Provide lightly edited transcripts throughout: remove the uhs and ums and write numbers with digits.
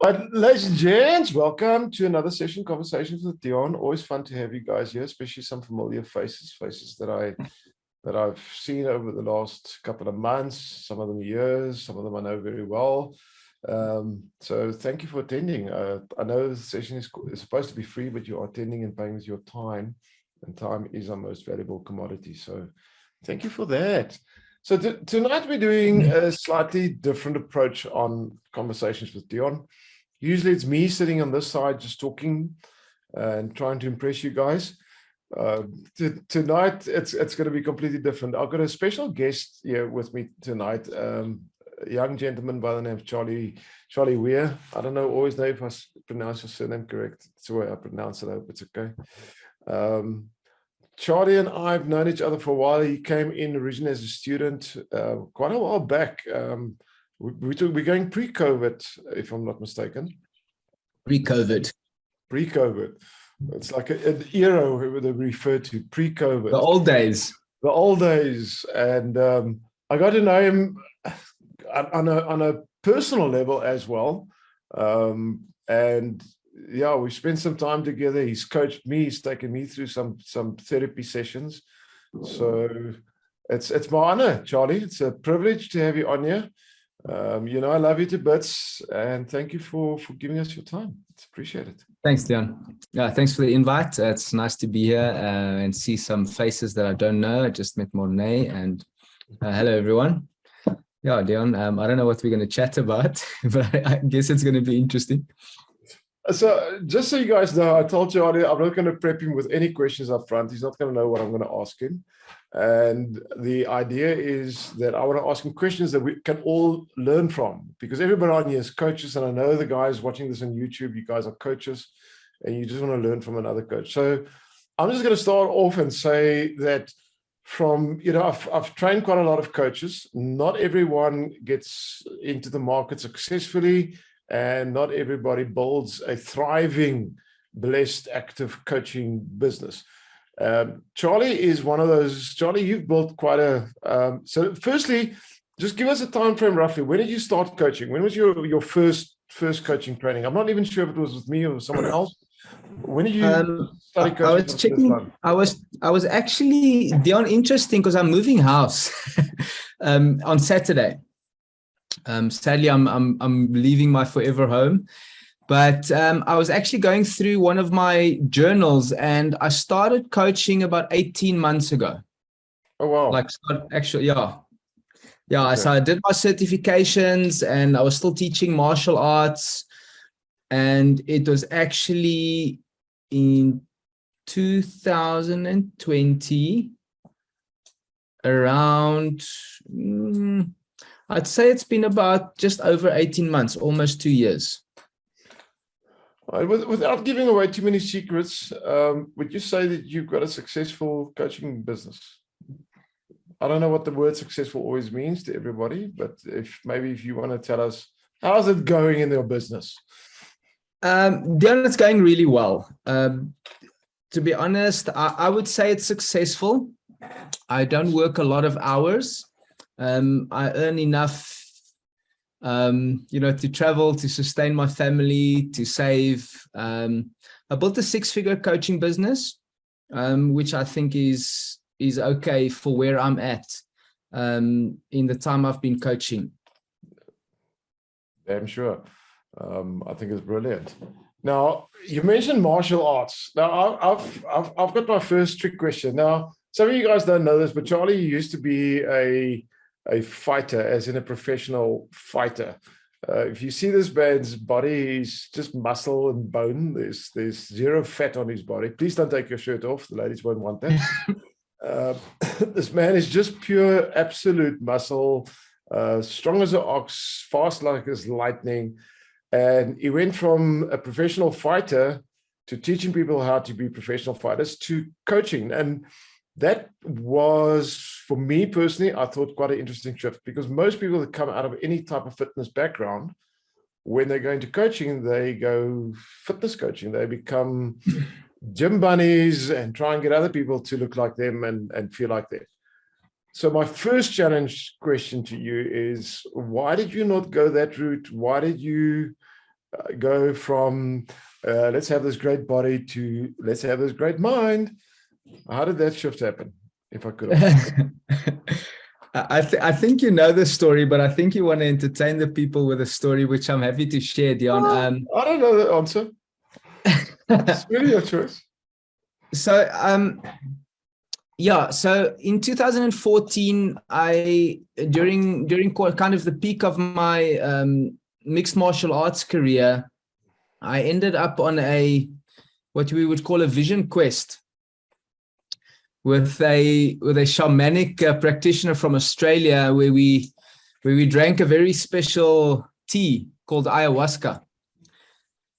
Ladies and gents, welcome to another session, Conversations with Deon. Always fun to have you guys here, especially some familiar faces that I've seen over the last couple of months, some of them years, some of them I know very well. So thank you for attending. I know the session is supposed to be free, but you are attending and paying with your time, and time is our most valuable commodity. So thank you for that. So tonight we're doing a slightly different approach on Conversations with Deon. Usually it's me sitting on this side just talking and trying to impress you guys. Tonight it's going to be completely different. I've got a special guest here with me tonight, a young gentleman by the name of Charly Weyer. I don't always know if I pronounce your surname correct. It's the way I pronounce it. I hope it's okay. Charly and I have known each other for a while. He came in originally as a student quite a while back. We're going pre-COVID, if I'm not mistaken. Pre-COVID. Pre-COVID. It's like an era they refer to, pre-COVID. The old days. The old days. And I got to know him on a personal level as well. And yeah, we spent some time together. He's coached me. He's taken me through some therapy sessions. So it's my honor, Charly. It's a privilege to have you on here. You know, I love you to bits, and thank you for giving us your time. It's appreciated. Thanks, Deon. Yeah, thanks for the invite. It's nice to be here and see some faces that I don't know. I just met Mornay, and hello, everyone. Yeah, Deon, I don't know what we're going to chat about, but I guess it's going to be interesting. So just so you guys know, I told Charly I'm not going to prep him with any questions up front. He's not going to know what I'm going to ask him. And the idea is that I want to ask him questions that we can all learn from, because everybody on here is coaches. And I know the guys watching this on YouTube, you guys are coaches and you just want to learn from another coach. So I'm just going to start off and say that I've trained quite a lot of coaches. Not everyone gets into the market successfully, and not everybody builds a thriving, blessed, active coaching business. Charly is one of those. Charly, you've built quite a. So, firstly, just give us a time frame roughly. When did you start coaching? When was your first coaching training? I'm not even sure if it was with me or someone else. When did you start coaching? I was checking. I was actually, Deon, interesting because I'm moving house on Saturday. Sadly, I'm leaving my forever home. But I was actually going through one of my journals, and I started coaching about 18 months ago. Oh, wow. Yeah. Okay. So I did my certifications, and I was still teaching martial arts. And it was actually in 2020, around, I'd say it's been about just over 18 months, almost 2 years. Without giving away too many secrets, would you say that you've got a successful coaching business? I don't know what the word successful always means to everybody, but if you want to tell us, how's it going in your business? Deon, it's going really well. To be honest, I would say it's successful. I don't work a lot of hours. I earn enough to travel, to sustain my family, to save. I built a 6-figure coaching business, which I think is okay for where I'm at in the time I've been coaching. I'm sure. I think it's brilliant. Now, you mentioned martial arts. Now, I've got my first trick question. Now, some of you guys don't know this, but Charly used to be a fighter, as in a professional fighter. If you see this man's body, he's just muscle and bone. There's zero fat on his body. Please don't take your shirt off. The ladies won't want that. This man is just pure, absolute muscle, strong as an ox, fast like as lightning. And he went from a professional fighter to teaching people how to be professional fighters to coaching. And that was, for me personally, I thought quite an interesting shift, because most people that come out of any type of fitness background, when they go into coaching, they go fitness coaching. They become gym bunnies and try and get other people to look like them and feel like them. So my first challenge question to you is, why did you not go that route? Why did you go from let's have this great body to let's have this great mind? How did that shift happen? If I could ask. I think you know the story, but I think you want to entertain the people with a story, which I'm happy to share, Deon. I don't know the answer. It's really your choice. So, yeah. So in 2014, during kind of the peak of my mixed martial arts career, I ended up on what we would call a vision quest with a shamanic practitioner from Australia, where we drank a very special tea called ayahuasca,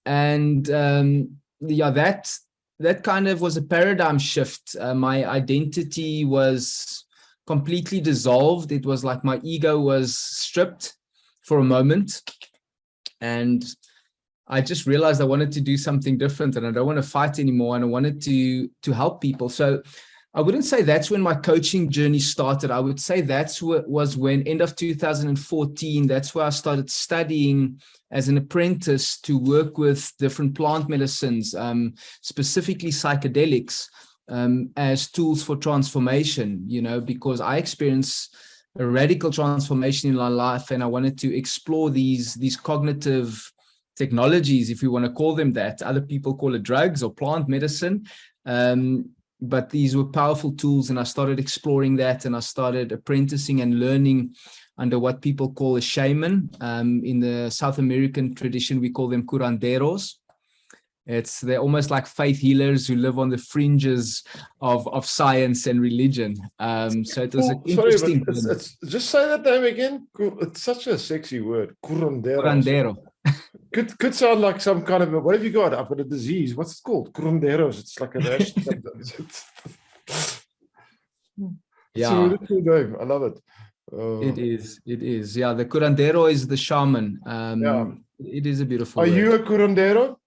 and yeah, that kind of was a paradigm shift. My identity was completely dissolved. It was like my ego was stripped for a moment, and I just realized I wanted to do something different, and I don't want to fight anymore, and I wanted to help people. So I wouldn't say that's when my coaching journey started. I would say was when, end of 2014, that's where I started studying as an apprentice to work with different plant medicines, specifically psychedelics, as tools for transformation, because I experienced a radical transformation in my life, and I wanted to explore these cognitive technologies, if you want to call them that. Other people call it drugs or plant medicine. But these were powerful tools, and I started exploring that, and I started apprenticing and learning under what people call a shaman. In the South American tradition, we call them curanderos. They're almost like faith healers who live on the fringes of science and religion. So it was an interesting. Sorry, but just say that name again. It's such a sexy word, curandero. Curandero. Could sound like some kind of what have you got? I've got a disease. What's it called? Curanderos. It's like a rash. Yeah. It's a really cool name. I love it. It is. Yeah, the curandero is the shaman. Yeah. It is a beautiful Are word. you a curandero?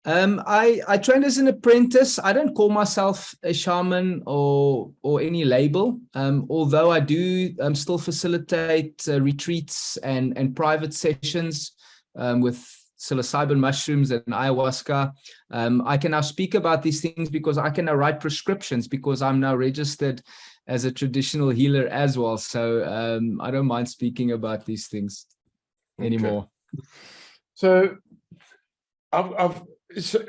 I trained as an apprentice. I don't call myself a shaman or any label, although I do still facilitate retreats and private sessions with psilocybin mushrooms and ayahuasca. I can now speak about these things because I can now write prescriptions, because I'm now registered as a traditional healer as well. So I don't mind speaking about these things anymore. So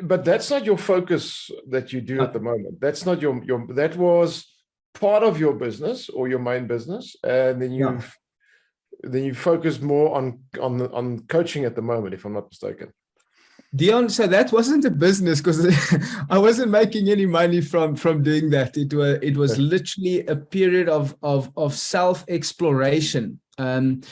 but that's not your focus that you do at the moment. That's not your that was part of your business or your main business, and then you focus more on coaching at the moment, if I'm not mistaken. Deon, so that wasn't a business, because I wasn't making any money from doing that. It was literally a period of self-exploration. And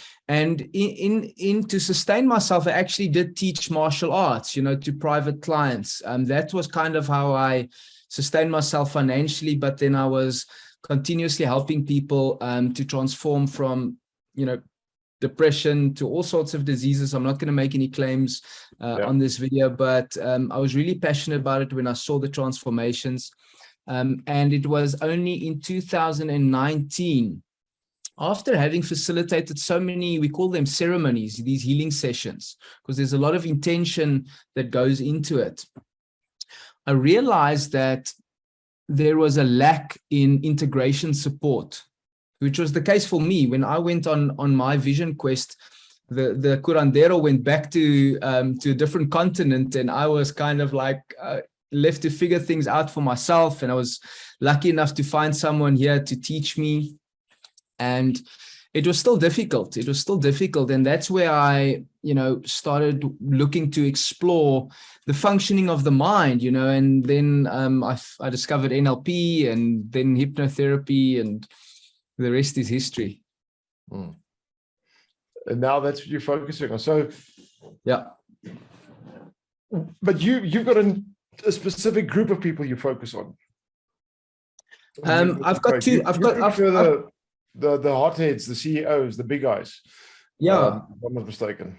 in to sustain myself, I actually did teach martial arts, to private clients. That was kind of how I sustained myself financially. But then I was continuously helping people to transform from, depression to all sorts of diseases. I'm not going to make any claims on this video, but I was really passionate about it when I saw the transformations. And it was only in 2019, after having facilitated so many, we call them ceremonies, these healing sessions, because there's a lot of intention that goes into it, I realized that there was a lack in integration support, which was the case for me. When I went on my vision quest, the curandero went back to a different continent, and I was kind of like left to figure things out for myself. And I was lucky enough to find someone here to teach me. And it was still difficult. And that's where I, started looking to explore the functioning of the mind, and then I discovered NLP and then hypnotherapy, and the rest is history. And now that's what you're focusing on. So, yeah. But you've got a specific group of people you focus on. I've got the hotheads, the CEOs, the big guys. Yeah. If I'm not mistaken.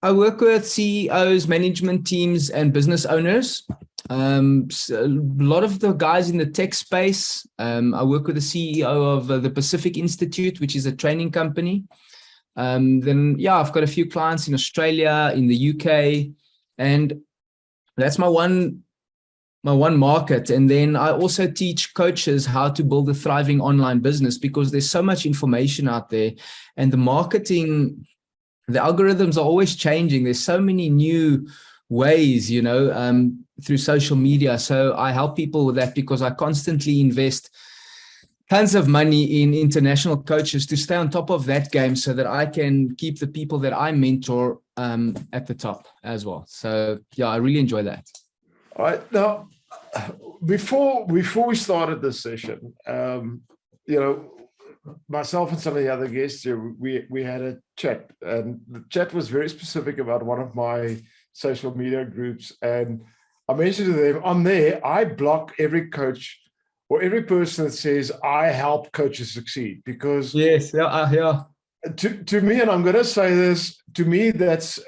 I work with CEOs, management teams, and business owners. So a lot of the guys in the tech space. I work with the CEO of the Pacific Institute, which is a training company. Then yeah, I've got a few clients in Australia, in the UK, and that's my one market. And then I also teach coaches how to build a thriving online business, because there's so much information out there, and the marketing, the algorithms are always changing. There's so many new ways, through social media. So I help people with that, because I constantly invest tons of money in international coaches to stay on top of that game, so that I can keep the people that I mentor at the top as well. So yeah, I really enjoy that. All right. Now, before we started this session, myself and some of the other guests here, we had a chat, and the chat was very specific about one of my social media groups. And I mentioned to them on there, I block every coach or every person that says I help coaches succeed, because yes, yeah. To me, and I'm going to say this, to me, that's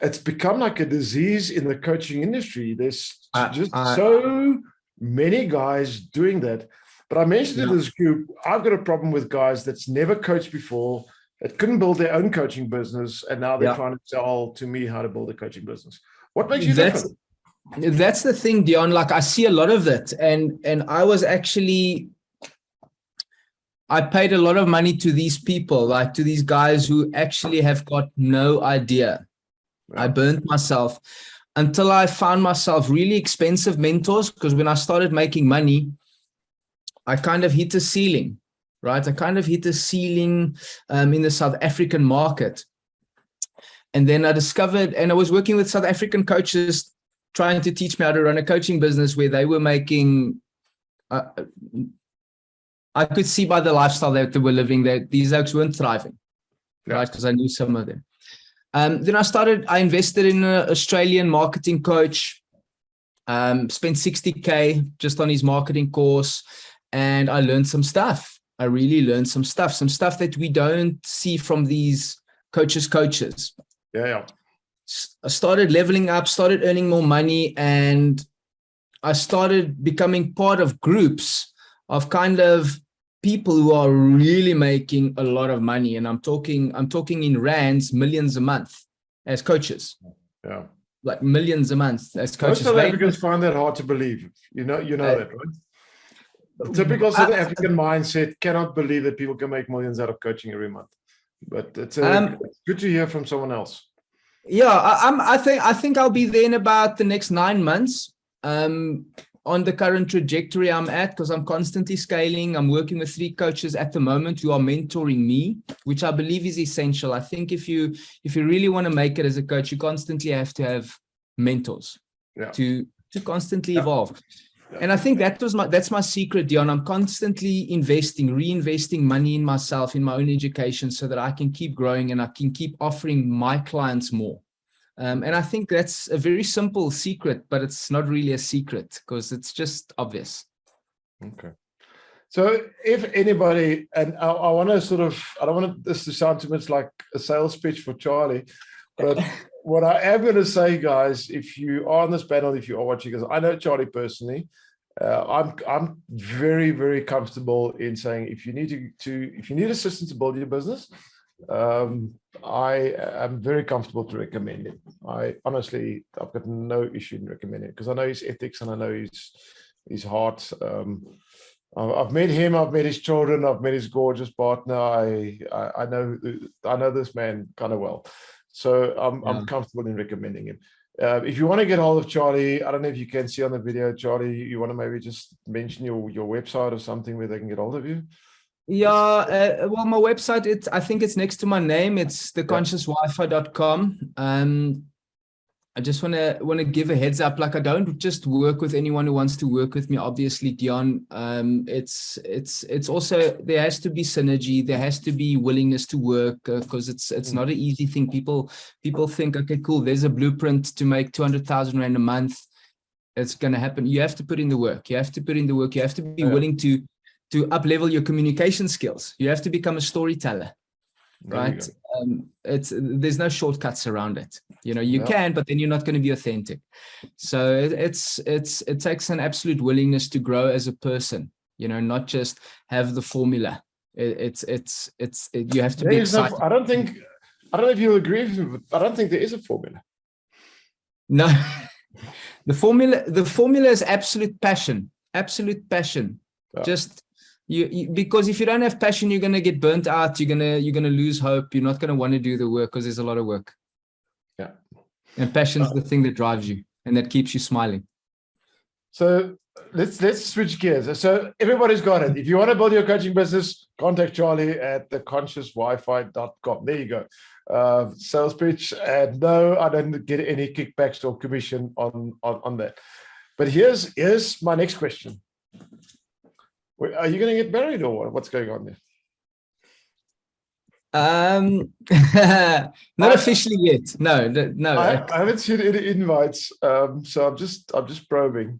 it's become like a disease in the coaching industry. There's just so many guys doing that. But I mentioned in this group, I've got a problem with guys that's never coached before, that couldn't build their own coaching business, and now they're trying to tell to me how to build a coaching business. What makes you different? That's the thing, Deon. Like, I see a lot of it, and I was actually, I paid a lot of money to these people, like to these guys who actually have got no idea. I burned myself until I found myself really expensive mentors, because when I started making money, I kind of hit a ceiling, right? I kind of hit a ceiling in the South African market. And then I discovered, and I was working with South African coaches trying to teach me how to run a coaching business, where they were making, I could see by the lifestyle that they were living that these folks weren't thriving, right? Because I knew some of them. Then I invested in an Australian marketing coach, spent 60K just on his marketing course, and I learned some stuff. I really learned some stuff that we don't see from these coaches. Yeah. I started leveling up, started earning more money, and I started becoming part of groups of kind of people who are really making a lot of money. And I'm talking in rands, millions a month as coaches. Yeah. Like millions a month as coaches. Most South Africans find that hard to believe. You know that, right? The typical South African mindset cannot believe that people can make millions out of coaching every month. But it's good to hear from someone else. Yeah, I think I'll be there in about the next 9 months. On the current trajectory I'm at, because I'm constantly scaling. I'm working with 3 coaches at the moment who are mentoring me, which I believe is essential. I think if you really want to make it as a coach, you constantly have to have mentors to constantly evolve. Yeah. And I think that's my secret, Deon. I'm constantly reinvesting money in myself, in my own education, so that I can keep growing and I can keep offering my clients more. And I think that's a very simple secret, but it's not really a secret because it's just obvious. Okay. So if anybody, and I want to I don't want this to sound too much like a sales pitch for Charlie, but what I am going to say, guys, if you are on this panel, if you are watching, because I know Charlie personally, I'm very, very comfortable in saying if you need assistance to build your business, I am very comfortable to recommend it. I've got no issue in recommending it because I know his ethics and I know his heart. I've met him, I've met his children, I've met his gorgeous partner. I know this man kind of well, so I'm comfortable in recommending him. If you want to get hold of Charlie, I don't know if you can see on the video, Charlie, you want to maybe just mention your website or something where they can get hold of you? Yeah, well, my website, I think it's next to my name. It's theconsciouswifi.com. I just want to give a heads up. Like, I don't just work with anyone who wants to work with me. Obviously, Deon. It's also, there has to be synergy. There has to be willingness to work because it's not an easy thing. People think, okay, cool. There's a blueprint to make 200,000 Rand a month. It's going to happen. You have to put in the work. You have to be willing to up-level your communication skills. You have to become a storyteller, right? There's no shortcuts around it. You can, but then you're not going to be authentic. So it takes an absolute willingness to grow as a person, not just have the formula. You have to There be is no, excited. I don't know if you'll agree with me, but I don't think there is a formula. No, the formula is absolute passion. Yeah. Just because if you don't have passion, you're going to get burnt out. You're going to lose hope. You're not going to want to do the work because there's a lot of work. Yeah. And passion is the thing that drives you and that keeps you smiling. So let's switch gears. So everybody's got it. If you want to build your coaching business, contact Charlie at theconsciouswifi.com. There you go. Sales pitch. And no, I don't get any kickbacks or commission on that. But here's my next question. Are you going to get married or what's going on there? Not officially yet. No. I haven't seen any invites. So I'm just probing.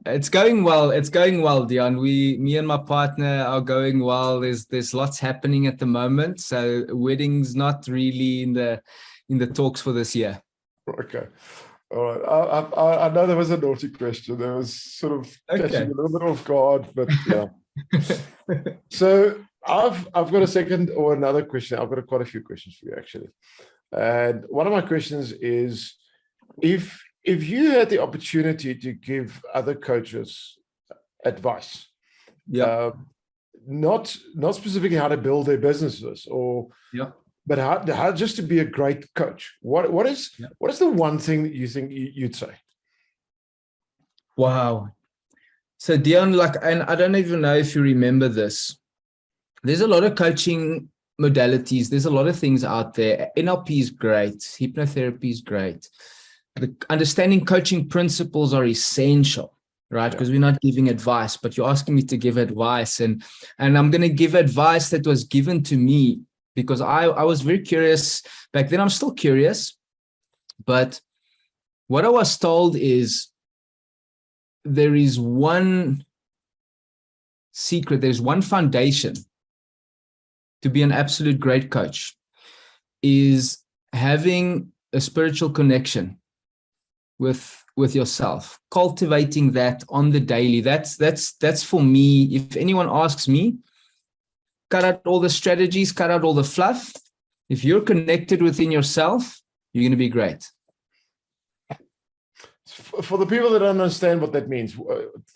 It's going well, Deon. Me and my partner are going well. There's lots happening at the moment. So wedding's not really in the talks for this year. Okay. All right. I know there was a naughty question. There was sort of catching a little bit off guard, but yeah. So I've got a second or another question. I've got quite a few questions for you actually. And one of my questions is, if you had the opportunity to give other coaches advice, not specifically how to build their businesses but how just to be a great coach, what is the one thing that you think you'd say? Wow. So Deon, and I don't even know if you remember this. There's a lot of coaching modalities. There's a lot of things out there. NLP is great. Hypnotherapy is great. The understanding coaching principles are essential, right? Because we're not giving advice, but you're asking me to give advice. And I'm going to give advice that was given to me because I was very curious back then. I'm still curious, but what I was told is there is one secret, there's one foundation to be an absolute great coach, is having a spiritual connection with yourself, cultivating that on the daily. That's for me. If anyone asks me, cut out all the strategies, cut out all the fluff. If you're connected within yourself, you're going to be great. For the people that don't understand what that means,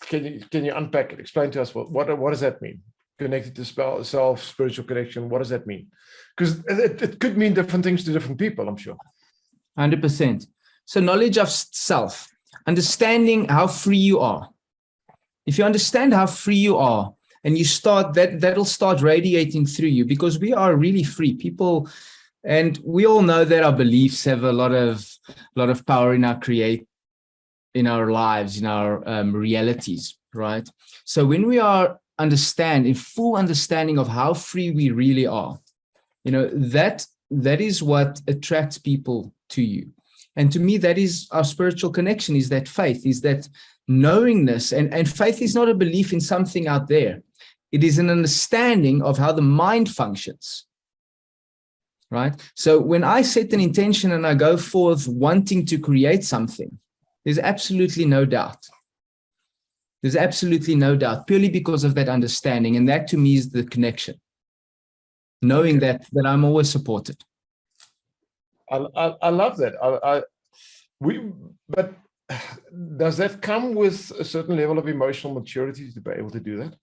can you unpack it? Explain to us what does that mean? Connected to self, spiritual connection. What does that mean? Because it could mean different things to different people, I'm sure. 100%. So knowledge of self, understanding how free you are. If you understand how free you are, and you start that'll start radiating through you, because we are really free people, and we all know that our beliefs have a lot of power in our lives, in our realities, right? So when we are in full understanding of how free we really are, that is what attracts people to you. And to me, that is our spiritual connection, is that faith, is that knowingness. And faith is not a belief in something out there. It is an understanding of how the mind functions, right? So when I set an intention and I go forth wanting to create something, there's absolutely no doubt. There's absolutely no doubt, purely because of that understanding. And that to me is the connection. Knowing that I'm always supported. I love that. But does that come with a certain level of emotional maturity to be able to do that?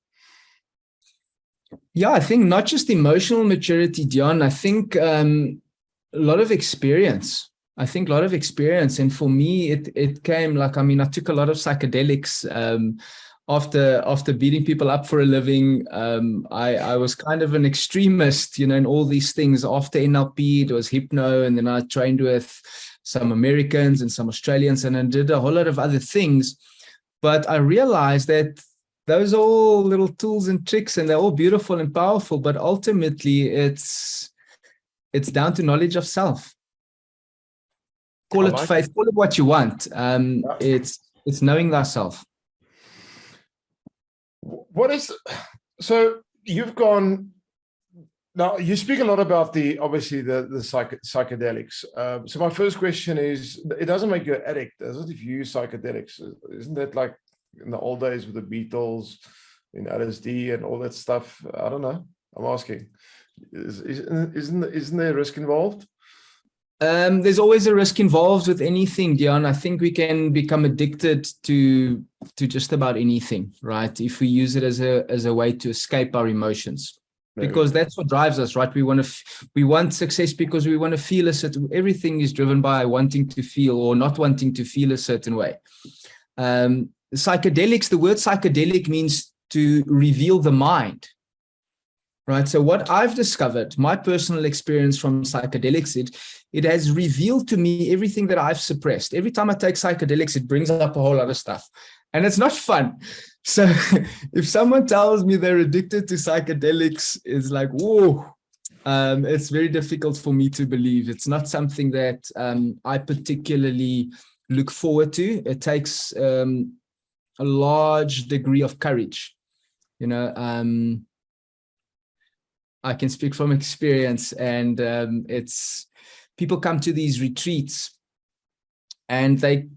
Yeah, I think not just emotional maturity, Deon. I think a lot of experience. And for me, it came I took a lot of psychedelics after beating people up for a living. I was kind of an extremist, in all these things. After NLP, it was hypno, and then I trained with some Americans and some Australians, and I did a whole lot of other things. But I realized that those are all little tools and tricks, and they're all beautiful and powerful. But ultimately, it's down to knowledge of self. Call it faith, call it what you want. It's knowing thyself. So you've gone, now you speak a lot about the psychedelics. So my first question is, it doesn't make you an addict, does it, if you use psychedelics? Isn't that like in the old days with the Beatles, in LSD and all that stuff? I don't know. I'm asking. Isn't there a risk involved? There's always a risk involved with anything, Deon. I think we can become addicted to just about anything, right? If we use it as a way to escape our emotions, because that's what drives us, right? We want success because we want to feel a certain. Everything is driven by wanting to feel or not wanting to feel a certain way. Psychedelics. The word psychedelic means to reveal the mind. Right. So what I've discovered, my personal experience from psychedelics, it has revealed to me everything that I've suppressed. Every time I take psychedelics, it brings up a whole lot of stuff. And it's not fun. So if someone tells me they're addicted to psychedelics, it's like, whoa, it's very difficult for me to believe. It's not something that I particularly look forward to. It takes a large degree of courage, you know. I can speak from experience, and it's people come to these retreats and they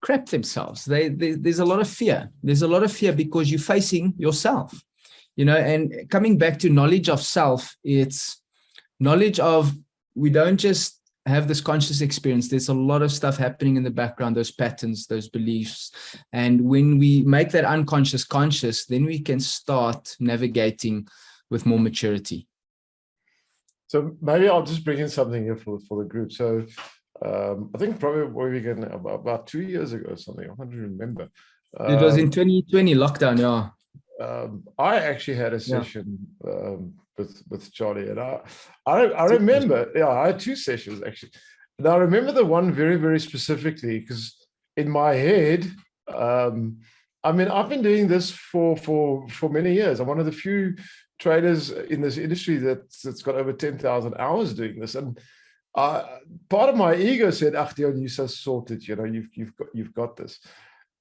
crap themselves. There's a lot of fear. There's a lot of fear because you're facing yourself, you know, and coming back to knowledge of self, it's knowledge of, we don't just have this conscious experience. There's a lot of stuff happening in the background, those patterns, those beliefs. And when we make that unconscious conscious, then we can start navigating with more maturity. So maybe I'll just bring in something here for the group. So I think probably we began about 2 years ago or something. I can't remember. It was in 2020 lockdown, yeah. I actually had a session with Charlie, and I remember, I had 2 sessions actually. And I remember the one very, very specifically because in my head, I mean, I've been doing this for many years. I'm one of the few traders in this industry that's got over 10,000 hours doing this. And part of my ego said, "Ach, Deon, you're so sorted, you know, you've got this."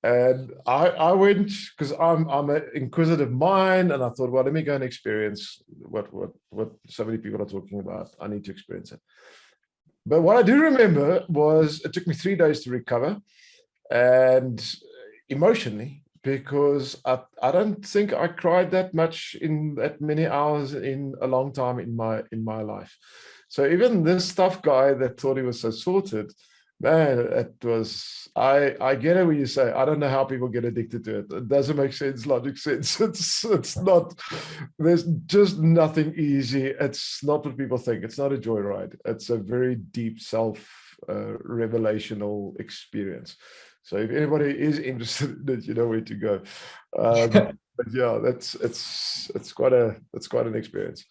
And I went, because I'm an inquisitive mind, and I thought, well, let me go and experience what so many people are talking about. I need to experience it. But what I do remember was it took me 3 days to recover, and emotionally, because I don't think I cried that much in that many hours in a long time in my life. So even this tough guy that thought he was so sorted, man, it was, I get it when you say, I don't know how people get addicted to it. It doesn't make sense, logic sense. It's not, there's just nothing easy. It's not what people think. It's not a joyride. It's a very deep self-revelational experience. So if anybody is interested in it, you know where to go. But yeah, it's quite an experience.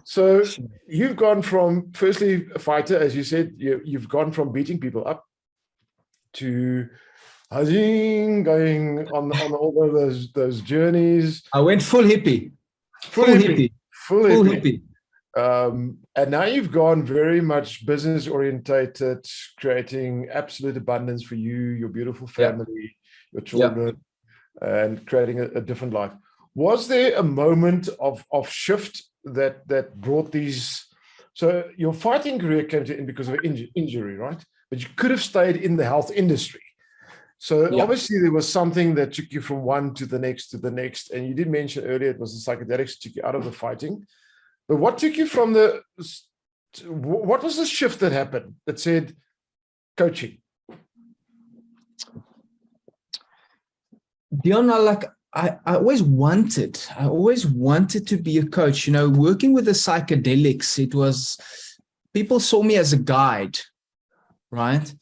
So you've gone from, firstly, a fighter, as you said, you've gone from beating people up to going on all of those journeys. I went full hippie. Full hippie. And now you've gone very much business orientated, creating absolute abundance for you, your beautiful family, your children, and creating a different life. Was there a moment of shift that brought these? So your fighting career came to an end because of injury, right? But you could have stayed in the health industry. So obviously there was something that took you from one to the next. And you did mention earlier it was the psychedelics that took you out of the fighting. But what took you from what was the shift that happened that said coaching? Deon, I always wanted to be a coach. You know, working with the psychedelics, it was, people saw me as a guide, right?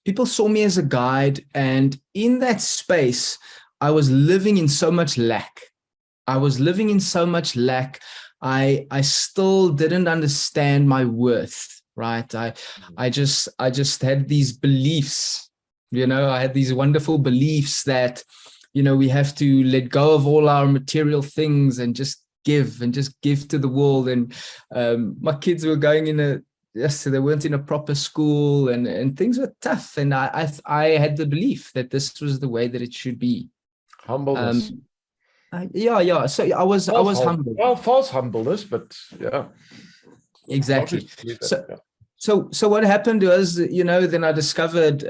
People saw me as a guide. And in that space, I was living in so much lack. I still didn't understand my worth, right? I just had these beliefs, you know, I had these wonderful beliefs that, you know, we have to let go of all our material things and just give to the world. And my kids were going they weren't in a proper school, and things were tough. And I had the belief that this was the way that it should be. Humbleness. So I was humble. Well, false humbleness, but yeah. Exactly. So what happened was, you know, then I discovered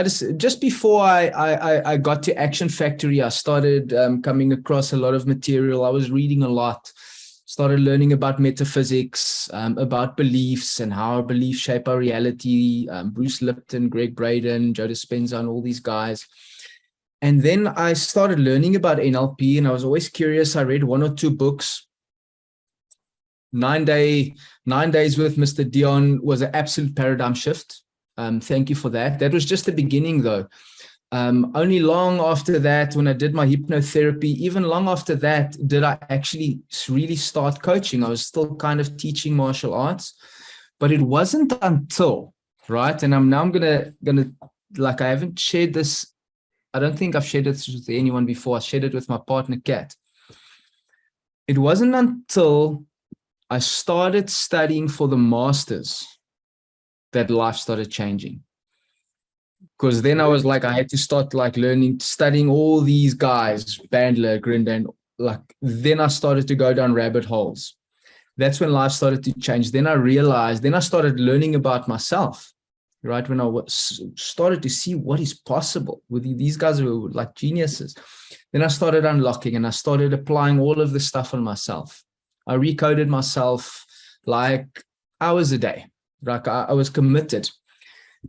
just before I got to Action Factory, I started coming across a lot of material. I was reading a lot, started learning about metaphysics, about beliefs and how our beliefs shape our reality. Bruce Lipton, Greg Braden, Joe Dispenza, and all these guys. And then I started learning about NLP, and I was always curious. I read 1 or 2 books. 9 Days with Mr. Deon was an absolute paradigm shift. Thank you for that. That was just the beginning, though. Only long after that, when I did my hypnotherapy, even long after that, did I actually really start coaching. I was still kind of teaching martial arts, but it wasn't until, right? And I'm gonna like, I haven't shared this. I don't think I've shared this with anyone before. I shared it with my partner, Kat. It wasn't until I started studying for the masters that life started changing. Because then I was like, I had to start like studying all these guys, Bandler, Grinda, and like, then I started to go down rabbit holes. That's when life started to change. Then I started learning about myself, right? When I started to see what is possible with these guys who were like geniuses. Then I started unlocking and I started applying all of this stuff on myself. I recoded myself like hours a day. Like I was committed.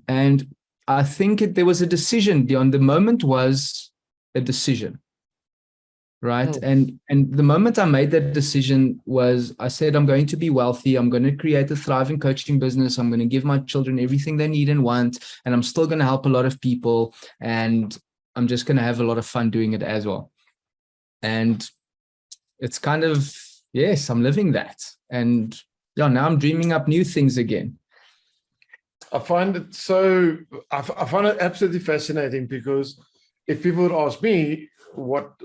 And I think there was a decision, Deon. The moment was a decision, right? And the moment I made that decision was, I said, I'm going to be wealthy. I'm going to create a thriving coaching business. I'm going to give my children everything they need and want. And I'm still going to help a lot of people. And I'm just going to have a lot of fun doing it as well. And it's kind of, yes, I'm living that. And yeah, now I'm dreaming up new things again. I find it absolutely fascinating, because if people would ask me what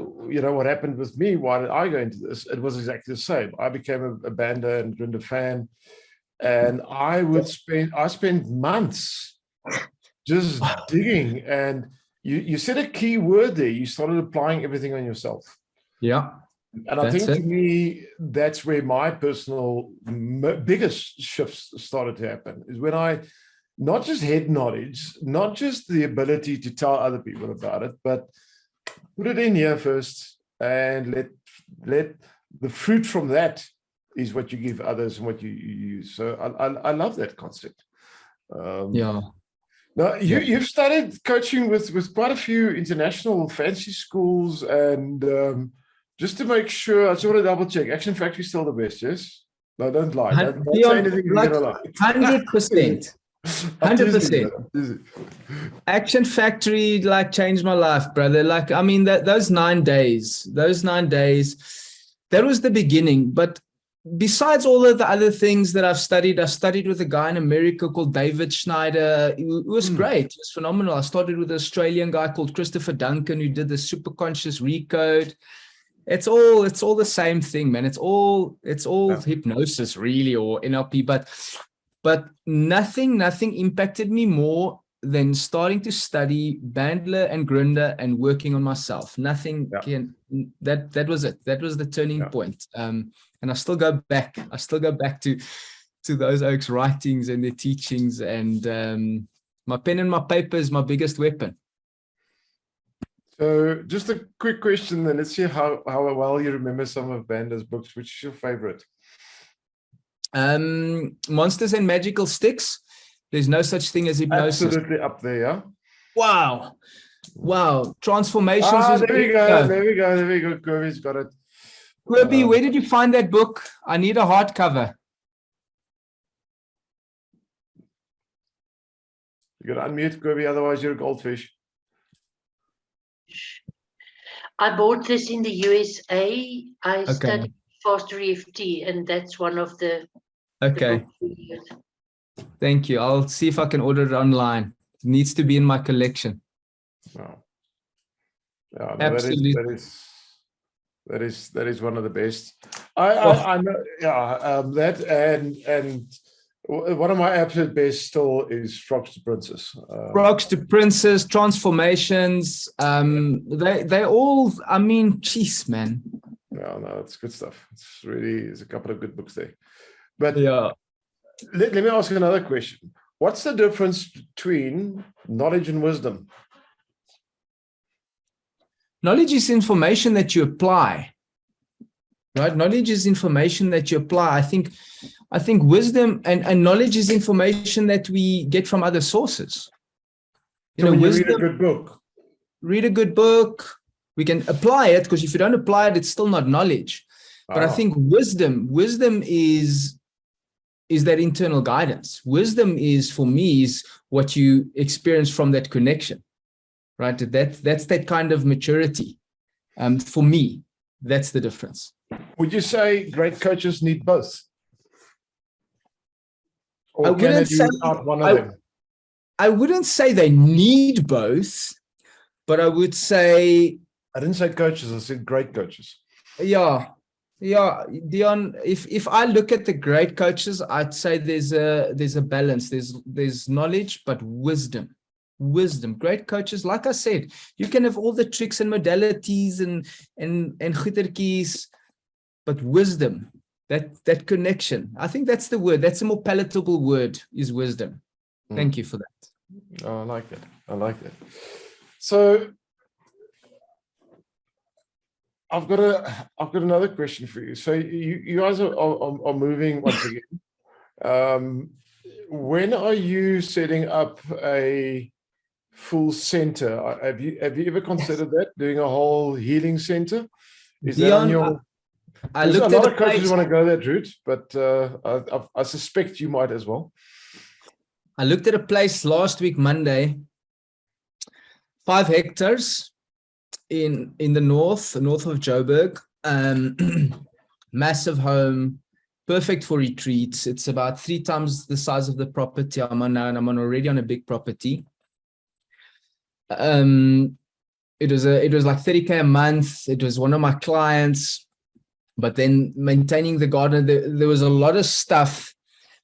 happened with me, why did I go into this? It was exactly the same. I became a Banda and Grinda fan, and I spent months just digging. And you said a key word there. You started applying everything on yourself. Yeah. And I think to me, that's where my personal biggest shifts started to happen, is when I not just head knowledge, not just the ability to tell other people about it, but put it in here first, and let the fruit from that is what you give others and what you use. So I love that concept. Yeah. Now you've started coaching with quite a few international fancy schools, and just to make sure, I just want to double check. Action Factory is still the best, yes? No, don't lie. Don't say anything you're gonna lie. 100%. 100%. Action Factory like changed my life, brother. Like, I mean, those 9 days, that was the beginning. But besides all of the other things that I studied with a guy in America called David Schneider. It was great. It was phenomenal. I started with an Australian guy called Christopher Duncan, who did the superconscious recode. It's all the same thing, man. It's all hypnosis, really, or NLP, but nothing impacted me more than starting to study Bandler and Grinda and working on myself. Nothing that was it. That was the turning point. And I still go back to those oaks writings and their teachings, and my pen and my paper is my biggest weapon. So just a quick question then. Let's see how well you remember some of Banda's books. Which is your favorite? Monsters and Magical Sticks. There's no such thing as hypnosis. Absolutely up there, yeah. Wow. Transformations. There we go. Kirby's got it. Kirby, where did you find that book? I need a hardcover. You got to unmute, Kirby, otherwise you're a goldfish. I bought this in the USA. I studied Faster EFT, and that's one of the. Okay. Thank you. I'll see if I can order it online. It needs to be in my collection. Wow. Yeah, no, absolutely. That is one of the best. I know. Yeah, that and one of my absolute best still is Frogs to Princess. Frogs to Princess, Transformations. They all. I mean, jeez, man. Yeah, no, it's good stuff. There's a couple of good books there. But yeah, let me ask you another question. what's the difference between knowledge and wisdom? Knowledge is information that you apply, right? Knowledge is information that you apply. I think wisdom and knowledge is information that we get from other sources. So when you read a good book. Read a good book, we can apply it, because if you don't apply it, it's still not knowledge. But I think wisdom is that internal guidance. Wisdom is, for me, is what you experience from that connection, right? That's that kind of maturity. For me, that's the difference. Would you say great coaches need both? Or can they do without one of them? I wouldn't say they need both, but I would say... I didn't say coaches, I said great coaches. Yeah, Deon, if I look at the great coaches, I'd say there's a balance. There's knowledge, but wisdom. Great coaches, like I said, you can have all the tricks and modalities and goetertjies, but wisdom, that connection. I think that's the word. That's a more palatable word, is wisdom. Thank you for that. Oh, I like it. I like it. So I've got another question for you. So you guys are moving once again. When are you setting up a full center? Have you ever considered that, doing a whole healing center? Is Deon, that on your? A lot of coaches want to go that route, but I suspect you might as well. I looked at a place last week, Monday, 5 hectares in the north of Joburg. Massive home, perfect for retreats. It's about 3 times the size of the property I'm on now, and I'm already on a big property. It was like 30K a month. It was one of my clients, but then maintaining the garden, there was a lot of stuff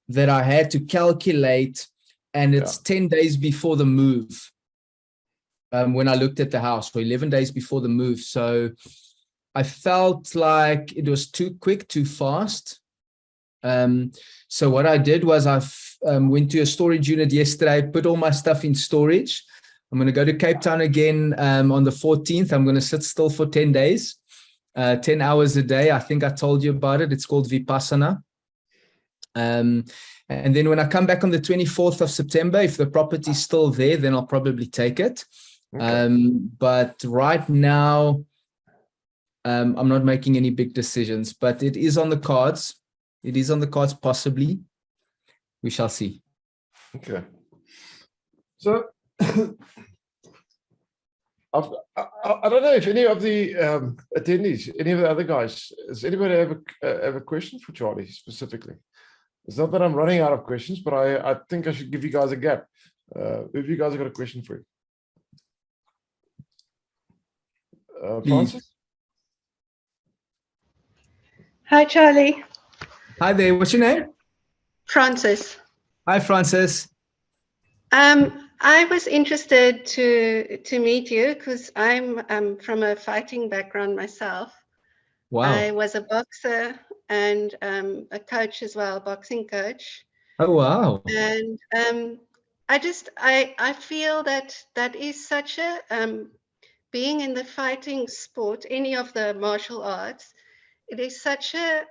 that I had to calculate, and it's 10 days before the move. When I looked at the house, for 11 days before the move. So I felt like it was too quick, too fast. So what I did was I went to a storage unit yesterday, put all my stuff in storage. I'm going to go to Cape Town again on the 14th. I'm going to sit still for 10 days, 10 hours a day. I think I told you about it. It's called Vipassana. And then when I come back on the 24th of September, if the property is still there, then I'll probably take it. Okay. But right now, I'm not making any big decisions, but it is on the cards. It is on the cards, possibly. We shall see. Okay. So I don't know if any of the attendees, any of the other guys, does anybody have a question for Charly specifically? It's not that I'm running out of questions, but I think I should give you guys a gap. If you guys have got a question for you. Francis? Hi, Charly. Hi there. What's your name? Francis. Hi, Francis. I was interested to meet you because I'm from a fighting background myself. Wow. I was a boxer and a coach as well, boxing coach. Oh, wow. And I feel that is such a being in the fighting sport, any of the martial arts, it is such a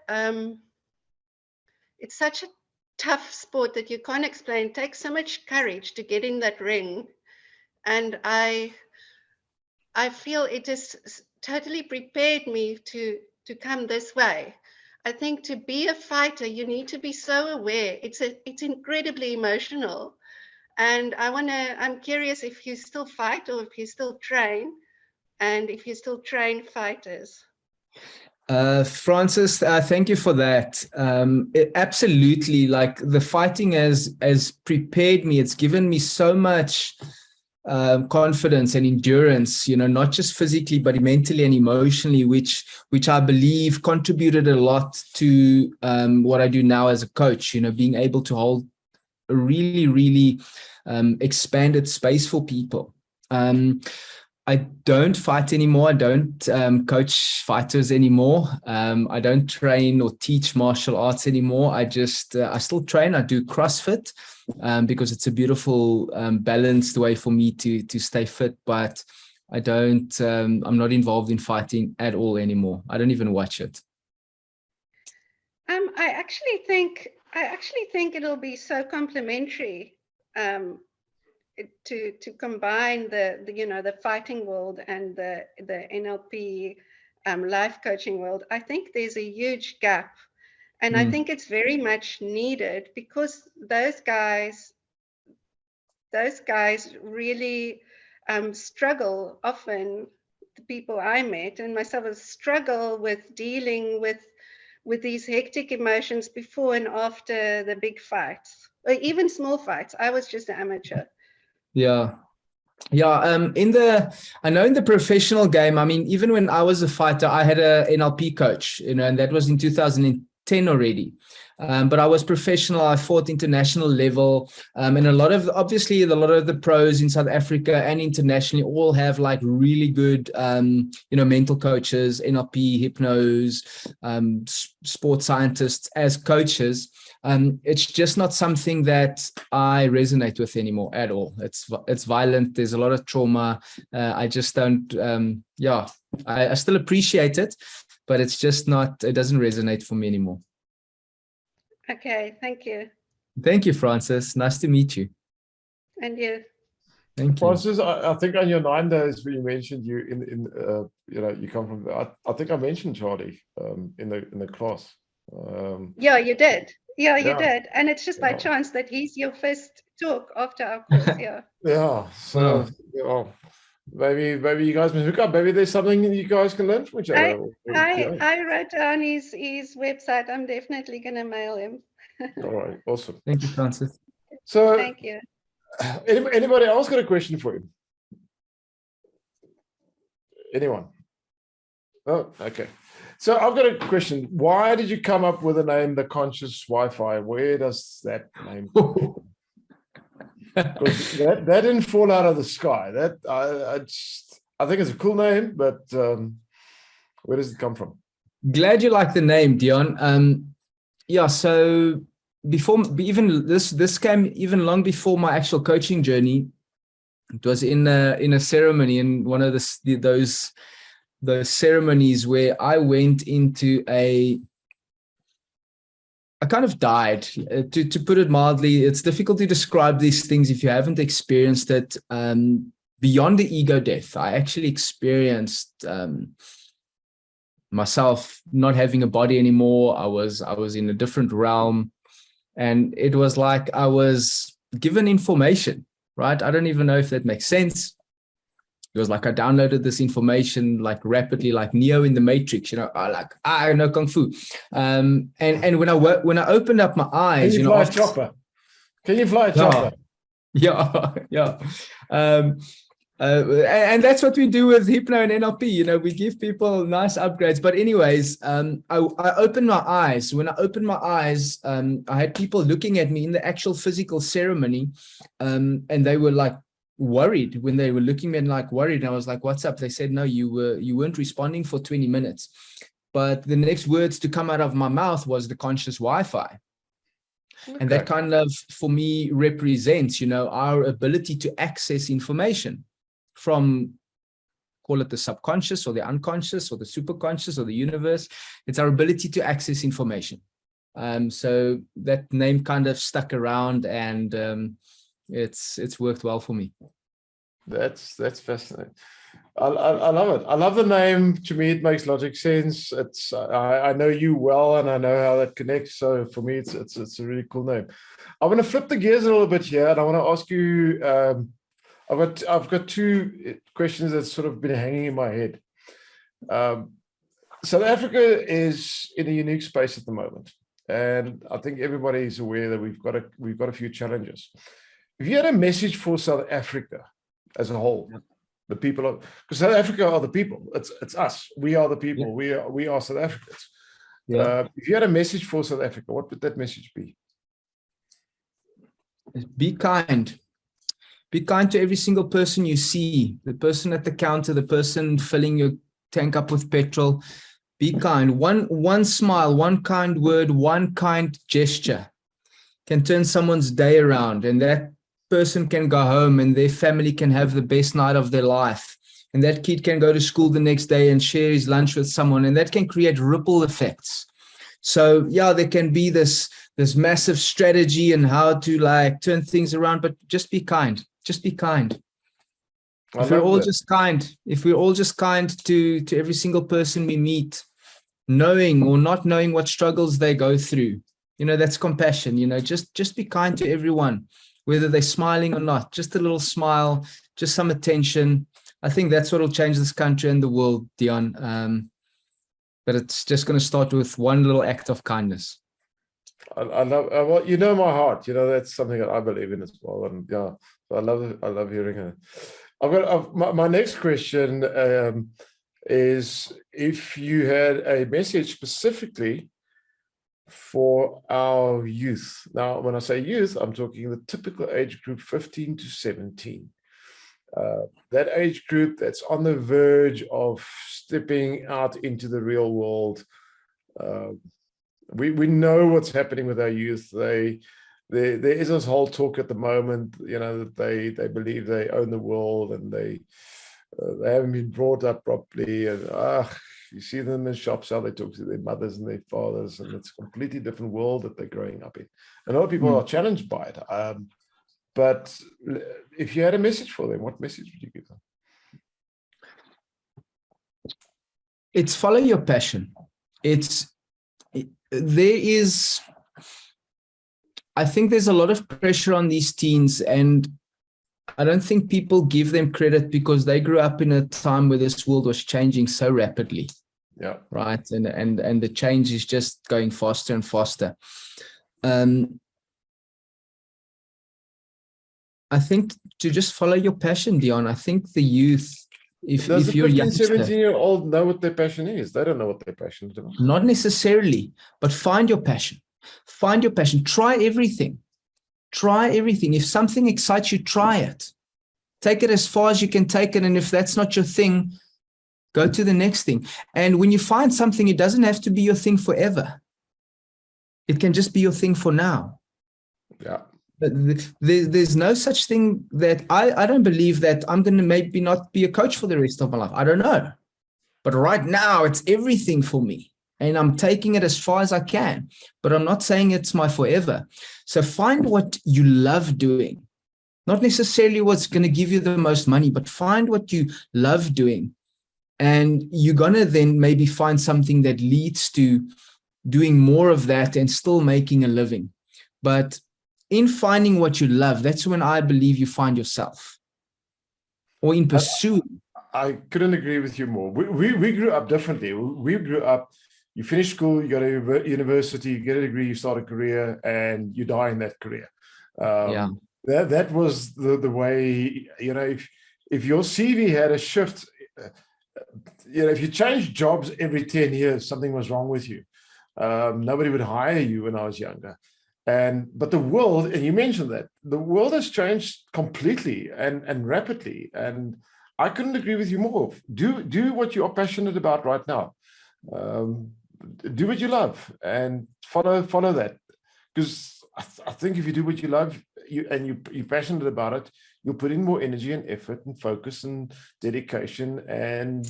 it's such a tough sport that you can't explain. It takes so much courage to get in that ring, and I feel it has totally prepared me to come this way. I think to be a fighter, you need to be so aware. It's incredibly emotional, and I'm curious if you still fight or if you still train, and if you still train fighters. Francis, thank you for that. Absolutely, like the fighting has prepared me. It's given me so much confidence and endurance, you know, not just physically, but mentally and emotionally, which I believe contributed a lot to what I do now as a coach, you know, being able to hold a really, really expanded space for people. I don't fight anymore. I don't coach fighters anymore. I don't train or teach martial arts anymore. I still train. I do CrossFit because it's a beautiful, balanced way for me to stay fit. But I don't. I'm not involved in fighting at all anymore. I don't even watch it. I actually think it'll be so complementary. To combine the fighting world and the NLP life coaching world. I think there's a huge gap, and I think it's very much needed, because those guys really struggle often. The people I met and myself struggle with dealing with these hectic emotions before and after the big fights, or even small fights. I was just an amateur. Yeah. I know in the professional game, I mean, even when I was a fighter, I had a NLP coach, and that was in 2010 already. But I was professional. I fought international level, and a lot of the pros in South Africa and internationally all have like really good, mental coaches, NLP, hypnos, sports scientists as coaches. It's just not something that I resonate with anymore at all. It's violent. There's a lot of trauma. I just don't. I still appreciate it, but it's just not. It doesn't resonate for me anymore. Okay, thank you. Thank you, Francis. Nice to meet you. And you. Thank you. Francis, I think on your 9 days where you mentioned you come from. I think I mentioned Charly in the class. Yeah, you did. Yeah, you did. And it's just by chance that he's your first talk after our course. Yeah. Yeah. So maybe you guys must hook up. Maybe there's something you guys can learn from each other. I wrote down his website. I'm definitely going to mail him. All right. Awesome. Thank you, Francis. So thank you. Anybody else got a question for him? Anyone? Oh, okay. So I've got a question. Why did you come up with the name The Conscious Wi-Fi? Where does that name come from? that didn't fall out of the sky. That I think it's a cool name, but where does it come from? Glad you like the name, Deon. So before even this came even long before my actual coaching journey. It was in a ceremony, in one of those ceremonies where I went into I kind of died. To put it mildly, it's difficult to describe these things if you haven't experienced it. Beyond the ego death, I actually experienced myself not having a body anymore. I was in a different realm, and it was like I was given information, right? I don't even know if that makes sense. It was like I downloaded this information like rapidly, like Neo in the Matrix, I know Kung Fu. And when I opened up my eyes, Can you fly a chopper? Can you fly a chopper? Yeah. And that's what we do with Hypno and NLP. We give people nice upgrades. But anyways, I opened my eyes. When I opened my eyes, I had people looking at me in the actual physical ceremony, and they were like worried when they were looking at me, like worried. And I was like, "What's up?" They said, "No, you weren't responding for 20 minutes." But the next words to come out of my mouth was the conscious Wi-Fi. Okay. And that kind of, for me, represents, our ability to access information from, call it the subconscious or the unconscious or the superconscious or the universe. It's our ability to access information. So that name kind of stuck around, and it's worked well for me. That's fascinating. I love it. I love the name. To me, it makes logic sense. It's I know you well, and I know how that connects. So for me, it's a really cool name. I want to flip the gears a little bit here, and I want to ask you. I've got 2 questions that's sort of been hanging in my head. South Africa is in a unique space at the moment, and I think everybody is aware that we've got a few challenges. If you had a message for South Africa as a whole, the people, because South Africa are the people. It's us. We are the people. Yeah. We are South Africans. Yeah. If you had a message for South Africa, what would that message be? Be kind. Be kind to every single person you see, the person at the counter, the person filling your tank up with petrol. Be kind. One smile, one kind word, one kind gesture can turn someone's day around, and that person can go home and their family can have the best night of their life. And that kid can go to school the next day and share his lunch with someone, and that can create ripple effects. So yeah, there can be this massive strategy and how to like turn things around, but just be kind. Just be kind. If we're all just kind to every single person we meet, knowing or not knowing what struggles they go through, that's compassion. Just be kind to everyone, whether they're smiling or not. Just a little smile, just some attention. I think that's what will change this country and the world, Deon. But it's just going to start with one little act of kindness. I love, well, my heart, that's something that I believe in as well. And yeah, so I love hearing it. I've got my next question is, if you had a message specifically for our youth. Now, when I say youth, I'm talking the typical age group 15 to 17. That age group that's on the verge of stepping out into the real world. We know what's happening with our youth. There is this whole talk at the moment, that they believe they own the world, and they haven't been brought up properly. And you see them in shops, how they talk to their mothers and their fathers, and it's a completely different world that they're growing up in. And a lot of people are challenged by it. But if you had a message for them, what message would you give them? It's follow your passion. I think there's a lot of pressure on these teens, and I don't think people give them credit because they grew up in a time where this world was changing so rapidly. Yeah. Right. And the change is just going faster and faster. I think to just follow your passion, Deon. I think the youth, if you're young, 17-year-old know what their passion is. They don't know what their passion is about. Not necessarily, but find your passion. Find your passion. Try everything. Try everything. If something excites you, try it. Take it as far as you can take it. And if that's not your thing, go to the next thing. And when you find something, it doesn't have to be your thing forever. It can just be your thing for now. Yeah. But there's no such thing that I don't believe that I'm going to maybe not be a coach for the rest of my life. I don't know. But right now, it's everything for me. And I'm taking it as far as I can. But I'm not saying it's my forever. So find what you love doing. Not necessarily what's going to give you the most money, but find what you love doing. And you're going to then maybe find something that leads to doing more of that and still making a living. But in finding what you love, that's when I believe you find yourself. Or in pursuing. I couldn't agree with you more. We grew up differently. We grew up, you finish school, you go to university, you get a degree, you start a career, and you die in that career. That was the way, if your CV had a shift, if you changed jobs every 10 years, something was wrong with you. Nobody would hire you when I was younger. But the world, and you mentioned that, the world has changed completely and rapidly. And I couldn't agree with you more. Do what you are passionate about right now. Do what you love and follow that. Because I think if you do what you love you're passionate about it, you'll put in more energy and effort and focus and dedication, and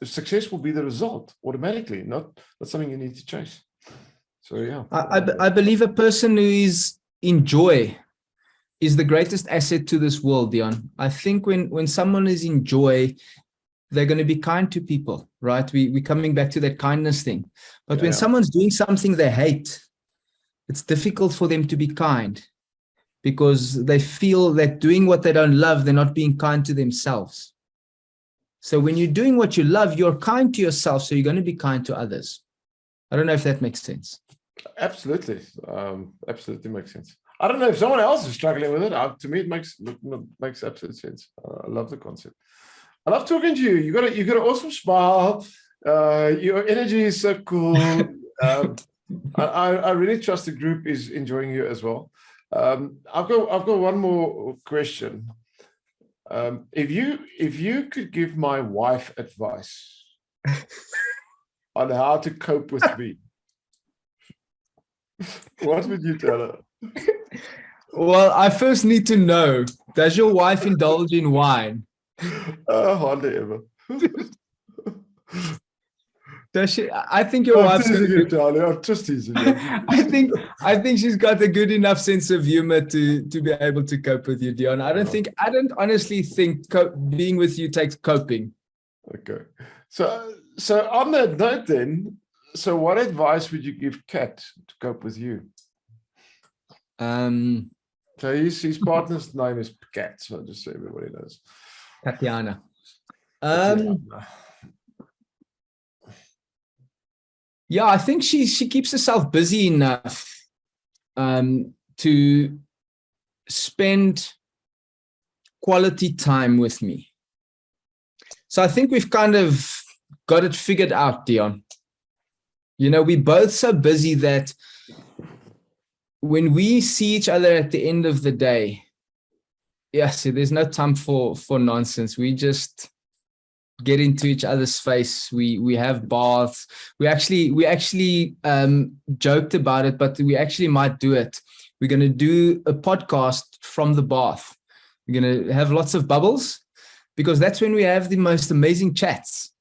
success will be the result automatically, not something you need to chase. So yeah, I believe a person who is in joy is the greatest asset to this world, Deon. I think when someone is in joy, they're going to be kind to people, right? We're coming back to that kindness thing. But when someone's doing something they hate, it's difficult for them to be kind because they feel that doing what they don't love, they're not being kind to themselves. So when you're doing what you love, you're kind to yourself, so you're going to be kind to others. I don't know if that makes sense. Absolutely. Absolutely makes sense. I don't know if someone else is struggling with it. To me, it makes absolute sense. I love the concept. I love talking to you. You got an awesome smile. Your energy is so cool. I really trust the group is enjoying you as well. I've got one more question. If you could give my wife advice on how to cope with me, what would you tell her? Well, I first need to know, does your wife indulge in wine? Hardly ever. Does she? I think your I'm wife's got a teasing you, good, Charlie. I'm just teasing you. I think she's got a good enough sense of humor to be able to cope with you, Deon. I don't honestly think being with you takes coping. Okay. So on that note then, so what advice would you give Kat to cope with you? So his partner's name is Kat, so just so everybody knows. Tatiana. Yeah, I think she keeps herself busy enough to spend quality time with me. So I think we've kind of got it figured out, Deon. You know, we're both so busy that when we see each other at the end of the day, so there's no time for nonsense. We just get into each other's face. We have baths. We actually joked about it, but we actually might do it. We're going to do a podcast from the bath. We're going to have lots of bubbles, because that's when we have the most amazing chats,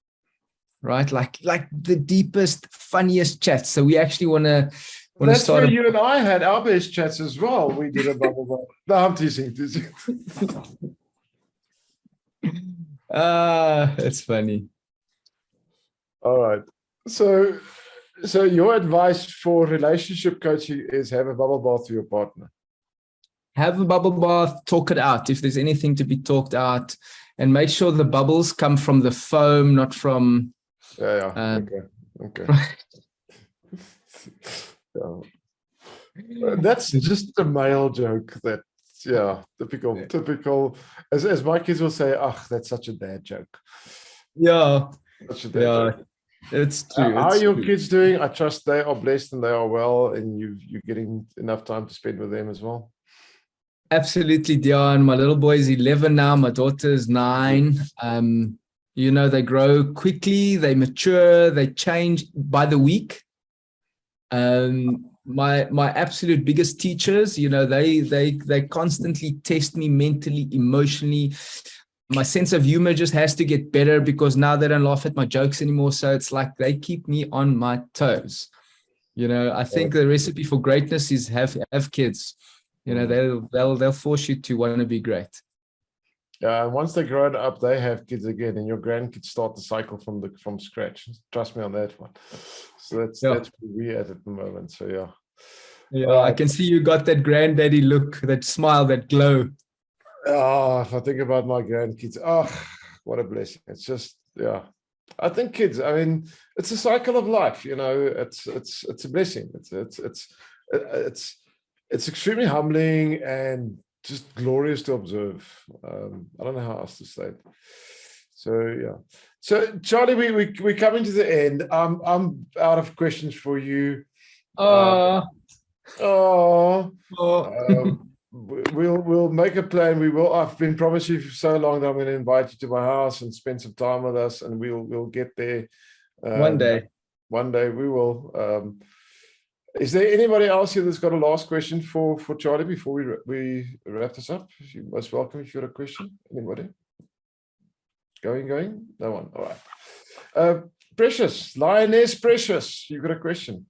right? Like the deepest, funniest chats. So we actually want to That's start. where you and I had our best chats as well. We did a bubble bubble. No, I'm teasing. That's funny. All right. So your advice for relationship coaching is have a bubble bath with your partner. Have a bubble bath, talk it out if there's anything to be talked out, and make sure the bubbles come from the foam, not from. Yeah. Okay. That's just a male joke. Typical. As my kids will say, that's such a dad joke. Yeah. Such a dad joke. It's true. How are your kids doing? I trust they are blessed and they are well, and you're getting enough time to spend with them as well. Absolutely, Deon. My little boy is 11 now. My daughter is 9. You know, they grow quickly, they mature, they change by the week. My absolute biggest teachers, you know, they constantly test me mentally, emotionally. My sense of humor just has to get better, because now they don't laugh at my jokes anymore. So it's like they keep me on my toes. You know, I think the recipe for greatness is have kids. You know, they'll force you to want to be great. Yeah, and once they grow up, they have kids again, and your grandkids start the cycle from scratch. Trust me on that one. So that's where we're at the moment. So yeah, I can see you got that granddaddy look, that smile, that glow. If I think about my grandkids, what a blessing! It's just I think kids. I mean, it's a cycle of life. You know, it's a blessing. It's extremely humbling and just glorious to observe. I don't know how else to say it. So Charlie, we're coming to the end. I'm out of questions for you. We'll make a plan. I've been promising you for so long that I'm going to invite you to my house and spend some time with us, and we'll get there. One day we will. Is there anybody else here that's got a last question for Charlie before we wrap this up? You're most welcome if you've got a question. Anybody? Going? No one. All right. Precious, Lioness Precious, you got a question?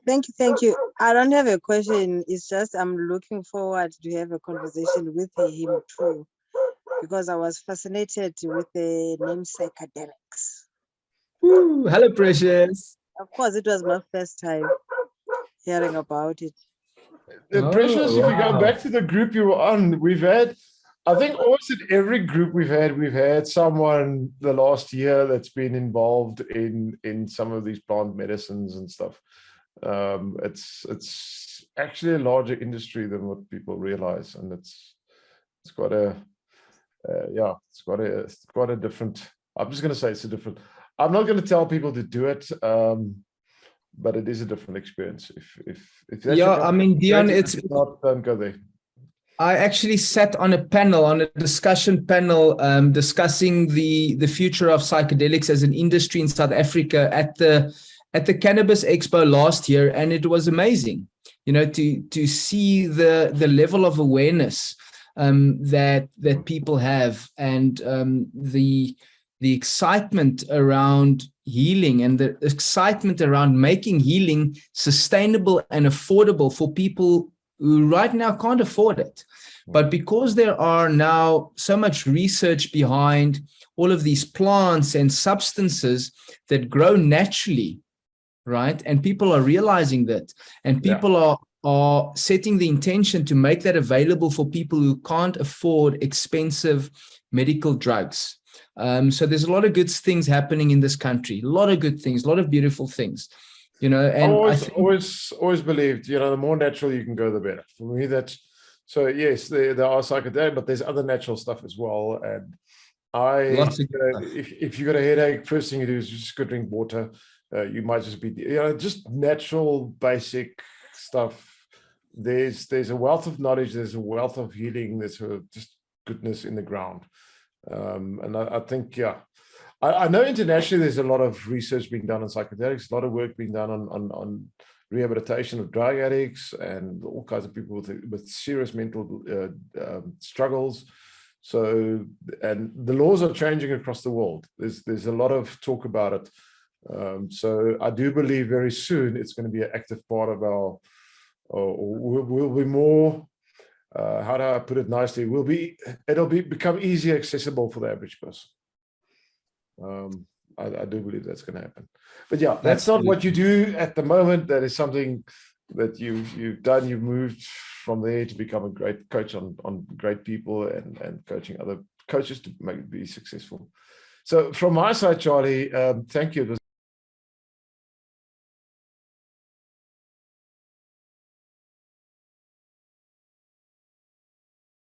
Thank you. I don't have a question. It's just I'm looking forward to have a conversation with him too, because I was fascinated with the name psychedelics. Woo, hello, Precious. Of course, it was my first time hearing about it. Precious, if you go back to the group you were on, we've had, I think almost in every group we've had someone the last year that's been involved in some of these plant medicines and stuff. It's actually a larger industry than what people realize, and it's quite a different. I'm just going to say it's a different. I'm not going to tell people to do it. but it is a different experience. If that's Yeah, I mean, Deon, it's not, don't go there. I actually sat on a discussion panel, discussing the future of psychedelics as an industry in South Africa at the Cannabis Expo last year, and it was amazing, you know, to see the level of awareness that people have, and the excitement around healing, and the excitement around making healing sustainable and affordable for people who right now can't afford it. But because there are now so much research behind all of these plants and substances that grow naturally, right? And people are realizing that, and people are setting the intention to make that available for people who can't afford expensive medical drugs. So there's a lot of good things happening in this country, a lot of good things, a lot of beautiful things. You know, and always believed, you know, the more natural you can go, the better. For me, that's so. Yes, there are psychedelics, but there's other natural stuff as well. And if you got a headache, first thing you do is just go drink water. You might just be, you know, just natural, basic stuff. There's a wealth of knowledge. There's a wealth of healing. There's just goodness in the ground. And I think, I know internationally there's a lot of research being done on psychedelics, a lot of work being done on rehabilitation of drug addicts and all kinds of people with serious mental struggles. So, and the laws are changing across the world. There's a lot of talk about it. So I do believe very soon it's going to be an active part of our, we'll be more, how do I put it nicely? It'll become easier accessible for the average person. I do believe that's going to happen, but yeah, that's not what you do at the moment. That is something that you've done. You've moved from there to become a great coach on great people and coaching other coaches to be successful. So from my side, Charlie, thank you.